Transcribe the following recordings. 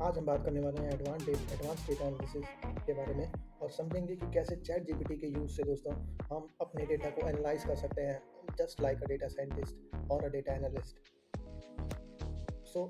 आज हम बात करने वाले हैं एडवांस डेटा एनालिसिस के बारे में और समझेंगे कि कैसे चैट जीपीटी के यूज़ से दोस्तों हम अपने डेटा को एनालाइज कर सकते हैं just like a data scientist और अ डेटा एनालिस्ट। सो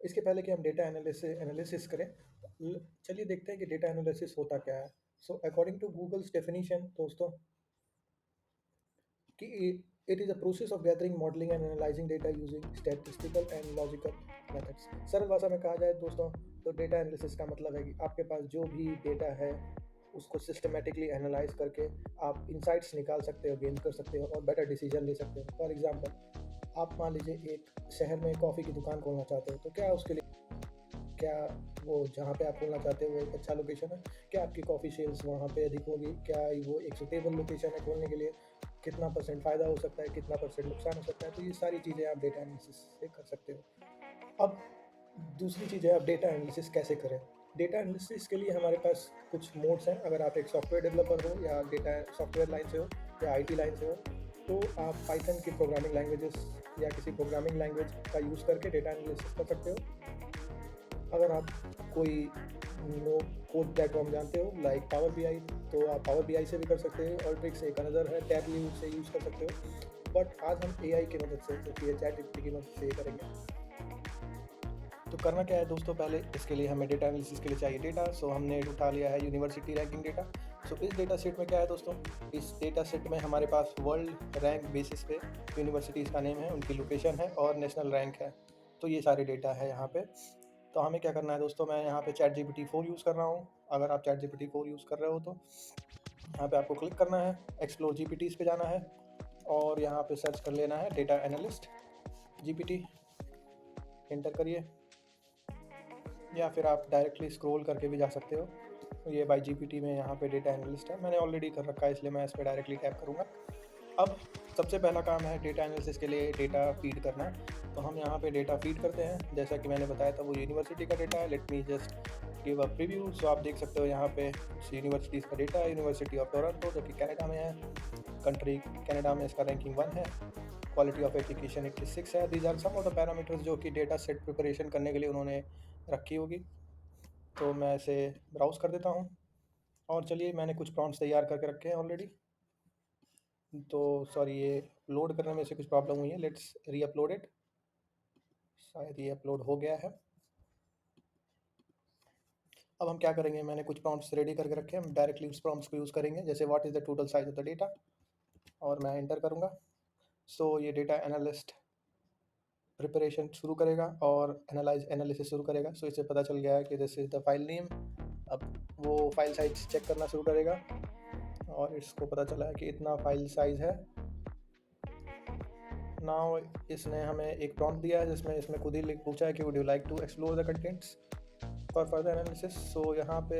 इसके पहले कि हम डेटा एनालिसिस करें, चलिए देखते हैं कि डेटा एनालिसिस होता क्या है। So according to Google's definition दोस्तों कि it is a process of gathering, modelling and analysing data using statistical and logical methods. सरल भाषा में कहा जाए दोस्तों तो डेटा एनालिसिस का मतलब है कि आपके पास जो भी डेटा है उसको सिस्टमेटिकली एनालाइज करके आप इंसाइट्स निकाल सकते हो, गेन कर सकते हो और बेटर डिसीजन ले सकते हो। फॉर एग्जांपल, आप मान लीजिए एक शहर में कॉफ़ी की दुकान खोलना चाहते हो, तो क्या उसके लिए क्या वो जहाँ पे आप खोलना चाहते हो वो एक अच्छा लोकेशन है? क्या आपकी कॉफ़ी सेल्स वहाँ पे अधिक होगी? क्या वो एक सूटेबल लोकेशन है खोलने के लिए? कितना परसेंट फ़ायदा हो सकता है? कितना परसेंट नुकसान हो सकता है? तो ये सारी चीज़ें आप डेटा एनालिसिस से कर सकते हो। अब दूसरी चीज़ है, आप डेटा एनालिसिस कैसे करें? डेटा एनालिसिस के लिए हमारे पास कुछ मोड्स हैं। अगर आप एक सॉफ्टवेयर डेवलपर हो या डेटा सॉफ्टवेयर लाइन से हो या आईटी लाइन से हो, तो आप पाइथन की प्रोग्रामिंग लैंग्वेजेस या किसी प्रोग्रामिंग लैंग्वेज का यूज़ करके डेटा एनालिसिस कर सकते हो। अगर आप कोई नो कोड प्लेटफॉर्म जानते हो लाइक पावर बीआई, तो आप पावर बीआई से भी कर सकते हो। और ट्रिक्स एक अनदर है, टैबल्यू से यूज़ कर सकते हो। बट आज हम एआई की मदद से, जो कि चैट जीपीटी की मदद से ये करेंगे। तो करना क्या है दोस्तों, पहले इसके लिए हमें डेटा एनालिसिस के लिए चाहिए डेटा। सो हमने उठा लिया है यूनिवर्सिटी रैंकिंग डेटा। सो इस डेटा सेट में क्या है दोस्तों, इस डेटा सेट में हमारे पास वर्ल्ड रैंक बेसिस पे यूनिवर्सिटीज़ का नेम है, उनकी लोकेशन है और नेशनल रैंक है। तो ये सारे डेटा है यहाँ पे। तो हमें क्या करना है दोस्तों, मैं यहाँ पे चैट जीपीटी 4 यूज़ कर रहा हूँ। अगर आप चैट जीपीटी 4 यूज़ कर रहे हो तो यहाँ पे आपको क्लिक करना है, एक्सप्लोर जीपीटीज़ पे जाना है और यहाँ पे सर्च कर लेना है डेटा एनालिस्ट जीपीटी, एंटर करिए। या फिर आप डायरेक्टली स्क्रॉल करके भी जा सकते हो। तो ये बाय जीपीटी में यहाँ पे डेटा एनालिस्ट है, मैंने ऑलरेडी कर रखा है इसलिए मैं इस पर डायरेक्टली टैप करूँगा। अब सबसे पहला काम है डेटा एनालिसिस के लिए डेटा फीड करना। तो हम यहाँ पे डेटा फीड करते हैं, जैसा कि मैंने बताया था वो यूनिवर्सिटी का डेटा है। Let me just give a preview. So आप देख सकते हो यहाँ पे यूनिवर्सिटीज़ का डेटा है। यूनिवर्सिटी ऑफ टोरंटो जो कि कनाडा में है, कंट्री कनाडा में इसका रैंकिंग 1 है। क्वालिटी ऑफ एप्लीकेशन 86 है। These are some of the parameters जो कि डेटा सेट प्रिपरेशन करने के लिए उन्होंने रखी होगी। तो मैं इसे ब्राउज़ कर देता हूँ और चलिए मैंने कुछ प्रॉम्प्ट्स तैयार करके रखे हैं ऑलरेडी। तो सॉरी, ये लोड करने में से कुछ प्रॉब्लम हुई है, लेट्स री अपलोड इट। शायद ये अपलोड हो गया है। अब हम क्या करेंगे, मैंने कुछ प्रॉम्प्ट्स रेडी करके रखे हैं, हम डायरेक्टली उस प्रॉम्प्ट्स को यूज़ करेंगे। जैसे what is the total size of the data, और मैं एंटर करूँगा। सो ये डेटा एनालिस्ट प्रिपरेशन शुरू करेगा और एनालिसिस शुरू करेगा। सो इससे पता चल गया है कि this is the file name. अब वो फाइल साइज चेक करना शुरू करेगा और इसको पता चला है कि इतना फाइल साइज़ है। नाउ इसने हमें एक प्रॉम्प्ट दिया है जिसमें इसमें खुद ही लिख पूछा है कि would you like to explore the contents for further analysis. So यहाँ पे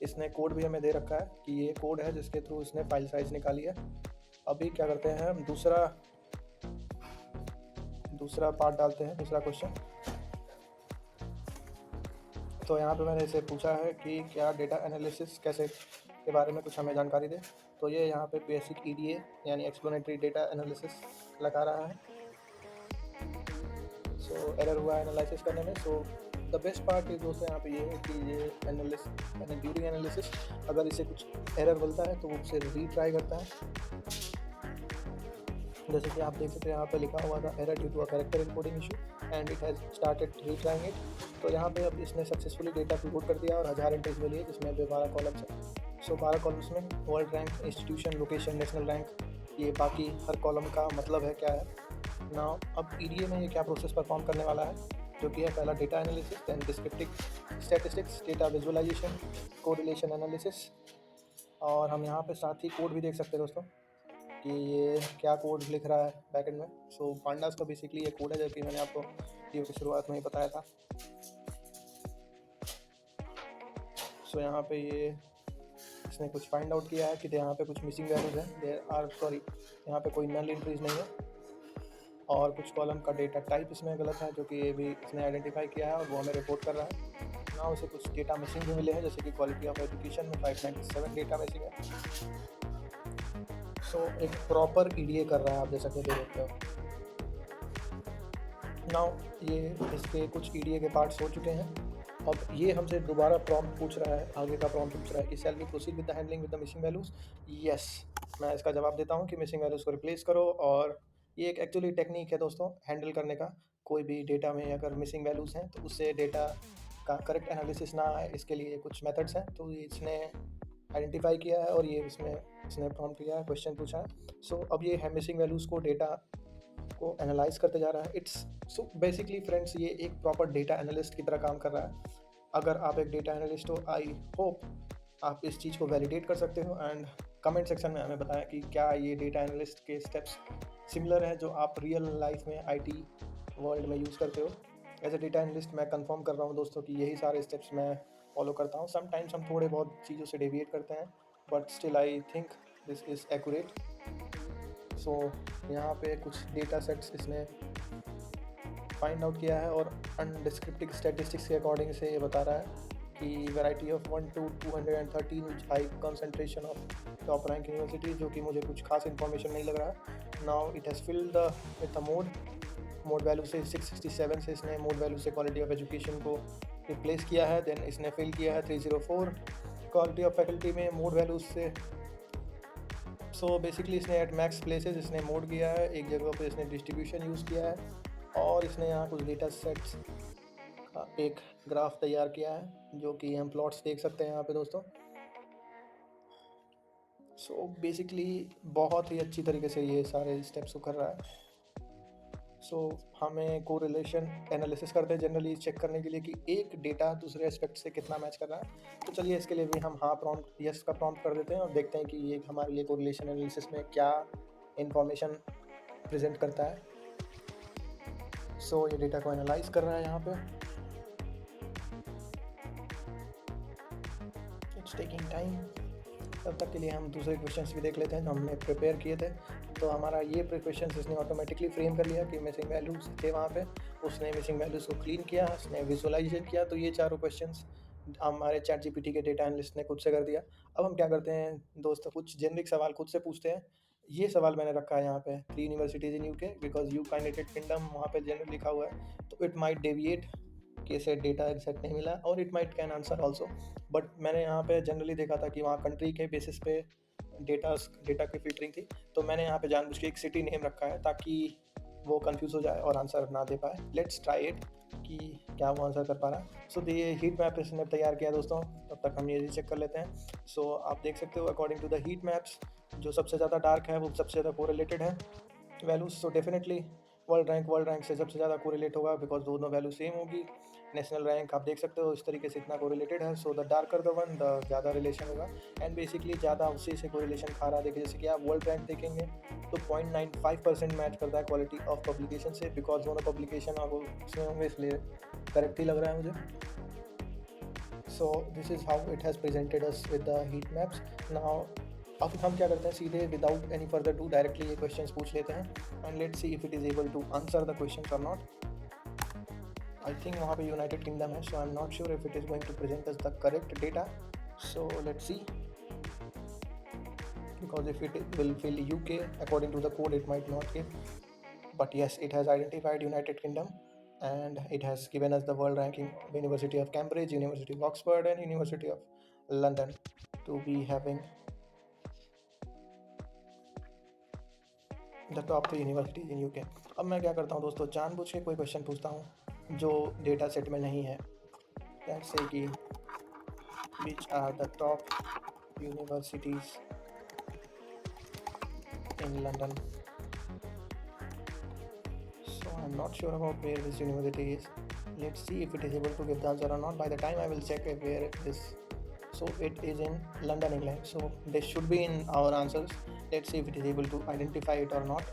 इसने कोड भी हमें दे रखा है कि ये कोड है जिसके थ्रू इसने फाइल साइज निकाली है। अभी क्या करते हैं, हम दूसरा पार्ट डालते हैं, दूसरा क्वेश्चन। तो यहाँ पे मैंने इसे पूछा है कि क्या डेटा एनालिसिस कैसे के बारे में कुछ हमें जानकारी दे। तो ये यहाँ पे बेसिक ईडीए यानी एक्सप्लेनेटरी डेटा एनालिसिस लगा रहा है। सो एरर हुआ है एनालिसिस करने में। So the best part is दोस्तों यहाँ पे ये है कि ये ड्यूरिंग एनालिसिस अगर इसे कुछ एरर मिलता है तो वो उसे रीट्राई करता है। जैसे कि आप देख सकते हैं यहाँ पे लिखा हुआ था error due to a character encoding issue and it has started retrying it. तो यहाँ पे अब इसने सक्सेसफुली डेटा अपलोड कर दिया और 1000 एंट्रीज मिली है जिसमें अभी 12 कॉलम्स है। सो 12 कॉलम्स में world rank, institution, location, national rank, ये बाकी हर कॉलम का मतलब है क्या है। नाउ अब ईडीए में ये क्या प्रोसेस परफॉर्म करने वाला है, जो कि है पहला data analysis, then descriptive statistics, data visualisation, correlation analysis. और हम यहाँ पे साथ ही कोड भी देख सकते हैं दोस्तों कि ये क्या कोड लिख रहा है बैकएंड में। सो पांडास का बेसिकली ये कोड है जो कि मैंने आपको वीडियो की शुरुआत में ही बताया था। सो यहाँ पे ये इसने कुछ फाइंड आउट किया है कि यहाँ पे कुछ मिसिंग वैल्यूज हैं, यहाँ पे कोई नल एंट्रीज नहीं है और कुछ कॉलम का डेटा टाइप इसमें गलत है जो कि ये भी इसने आइडेंटिफाई किया है और वो हमें रिपोर्ट कर रहा है। ना उसे कुछ डेटा मिसिंग भी मिले हैं, जैसे कि क्वालिटी ऑफ एजुकेशन में 597 डेटा मिसिंग है। सो एक प्रॉपर ईडीए कर रहा है, आप जैसा कि देख सकते हो। नाउ ये इसके कुछ ईडीए के पार्ट्स हो चुके हैं। अब ये हमसे दोबारा प्रॉम्प्ट पूछ रहा है, आगे का प्रॉम्प्ट पूछ रहा है कि shall we proceed with the handling with the missing values. Yes, मैं इसका जवाब देता हूँ कि मिसिंग वैल्यूज़ को रिप्लेस करो। और ये एक एक्चुअली टेक्निक है दोस्तों हैंडल करने का। कोई भी डेटा में अगर मिसिंग वैल्यूज़ हैं तो उससे डेटा का करेक्ट एनालिसिस ना आए, इसके लिए कुछ मेथड्स हैं। तो ये इसने आइडेंटिफाई किया है और ये इसने प्रॉम्प्ट किया है, क्वेश्चन पूछा है। सो अब ये है मिसिंग वैल्यूज़ को डेटा को एनालाइज करते जा रहा है। इट्स सो बेसिकली फ्रेंड्स, ये एक प्रॉपर डेटा एनालिस्ट की तरह काम कर रहा है। अगर आप एक डेटा एनालिस्ट हो, आई होप आप इस चीज़ को वैलिडेट कर सकते हो। एंड कमेंट सेक्शन में हमें बताएं कि क्या ये डेटा एनालिस्ट के स्टेप्स सिमिलर हैं जो आप रियल लाइफ में आईटी वर्ल्ड में यूज़ करते हो। एज ए डेटा एनालिस्ट मैं कंफर्म कर रहा हूँ दोस्तों कि यही सारे स्टेप्स मैं फॉलो करता हूँ। समटाइम्स हम थोड़े बहुत चीज़ों से डेविएट करते हैं, but still I think this is accurate. So यहाँ पे कुछ डेटा सेट्स इसने फाइंड आउट किया है और अनडिस्क्रिप्टिव स्टैटिस्टिक्स के अकॉर्डिंग से ये बता रहा है कि variety of 1 to 213 which high concentration of top rank university, जो कि मुझे कुछ खास इन्फॉर्मेशन नहीं लग रहा है। Now it has filled the with the mode value से 667 से इसने मोड वैल्यू से क्वालिटी ऑफ एजुकेशन को रिप्लेस किया है। देन इसने फिल किया है 304 क्वालिटी ऑफ फैकल्टी में मोड वैल्यूज से। सो बेसिकली इसने एट मैक्स प्लेसेस इसने मोड किया है, एक जगह पे इसने डिस्ट्रीब्यूशन यूज़ किया है और इसने यहाँ कुछ डेटा सेट्स का एक ग्राफ तैयार किया है, जो कि हम प्लॉट्स देख सकते हैं यहाँ पे दोस्तों। सो बेसिकली बहुत ही अच्छी तरीके से ये सारे स्टेप्स को कर रहा है। सो हमें कोरिलेशन एनालिसिस करते हैं जनरली चेक करने के लिए कि एक डेटा दूसरे एस्पेक्ट से कितना मैच कर रहा है। तो चलिए इसके लिए भी हम हाँ प्रॉम्प्ट यस का प्रॉम्प्ट कर देते हैं और देखते हैं कि ये हमारे लिए कोरिलेशन एनालिसिस में क्या इंफॉर्मेशन प्रेजेंट करता है। सो ये डेटा को एनालाइज कर रहा है यहाँ पे। It's taking time. तब तक के लिए हम दूसरे क्वेश्चंस भी देख लेते हैं जो हमने प्रिपेयर किए थे। तो हमारा ये क्वेश्चन इसने ऑटोमेटिकली फ्रेम कर लिया कि मिसिंग वैल्यूज़ थे वहाँ पे। उसने मिसिंग वैल्यूज़ को क्लीन किया, उसने विजुअलाइजेशन किया। तो ये चारों क्वेश्चंस हमारे चैट जीपीटी के डेटा एनालिस्ट ने खुद से कर दिया। अब हम क्या करते हैं दोस्तों, कुछ जेनरिक सवाल खुद से पूछते हैं। ये सवाल मैंने रखा है यहाँ पे, 3 universities in UK because United kingdom वहाँ पे जनरल लिखा हुआ है। तो इट माइट डेविएट के सेट डेटा एग्जैक्ट नहीं मिला और it might can answer also. But मैंने यहाँ पे जनरली देखा था कि वहाँ कंट्री के बेसिस पे डेटा डेटा की फिल्टरिंग थी। तो मैंने यहाँ पे जानबूझ के एक सिटी नेम रखा है ताकि वो कंफ्यूज हो जाए और आंसर ना दे पाए। लेट्स ट्राई इट कि क्या वो आंसर कर पा रहा है। सो ये हीट मैप इसने तैयार किया दोस्तों, तब तक हम ये चेक कर लेते हैं। सो आप देख सकते हो according to the heat maps जो सबसे ज़्यादा डार्क है वो सबसे ज़्यादा कोरिलेटेड है values. So definitely world rank से सबसे ज़्यादा कोरिलेट होगा बिकॉज दोनों वैल्यू सेम होगी। नेशनल रैंक आप देख सकते हो इस तरीके से इतना कोरिलेटेड है। So the darker the one the ज़्यादा रिलेशन होगा एंड बेसिकली ज़्यादा उसी से कोरिलेशन खा रहा है। देखिए जैसे कि आप वर्ल्ड रैंक देखेंगे तो 0.95% मैच करता है क्वालिटी ऑफ पब्लिकेशन से, बिकॉज दोनों पब्लिकेशन आप उसमें होंगे इसलिए करेक्ट ही लग रहा है मुझे। So this is how it has presented us with the heat maps. Now अब हम क्या करते हैं, सीधे without any further do directly ये क्वेश्चंस पूछ लेते हैं and let's see if it is able to answer the questions और नॉट। आई थिंक वहाँ पे यूनाइटेड किंगडम है, so I am not sure if it is going to present us the correct data. So let's see, because if it will fill UK according to the code it might not give, but yes it has identified United Kingdom and it has given us the world ranking of University of Cambridge, University of Oxford and University of London to be having the top 3 universities in UK. अब मैं क्या करता हूँ दोस्तों, जानबूझ के कोई question पूछता हूँ जो डेटा सेट में नहीं है। लेट्स से कि which are the top universities in London. So I'm not sure about where this university is. Let's see if it is able to give the answer or not. By the time I will check it where it is. So it is in London, England. So this should be in our answers. Let's see if it is able to identify it or not.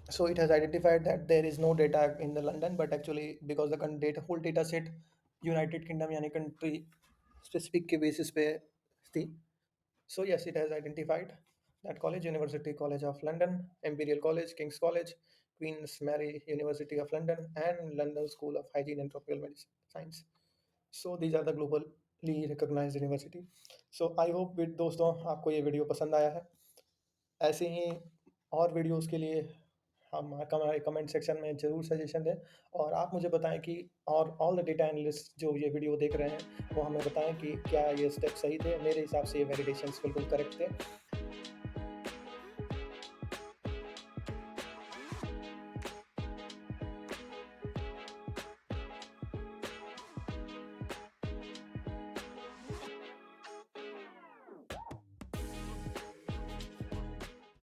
So it has identified that there is no data in the London, but actually because the whole data set United Kingdom यानी country specific के basis पे थी. So yes, it has identified that college, University College of London, Imperial College, King's College, Queen's Mary University of London, and London School of Hygiene and Tropical Medicine Science. So these are the globally recognized university. So I hope with दोस्तों आपको ये video पसंद आया है। ऐसे ही और videos के लिए हम हमारे कमेंट सेक्शन में ज़रूर सजेशन दें, और आप मुझे बताएं कि और ऑल द डेटा एनालिस्ट जो ये वीडियो देख रहे हैं वो हमें बताएं कि क्या ये स्टेप सही थे। मेरे हिसाब से ये वैलिडेशंस बिल्कुल करेक्ट थे।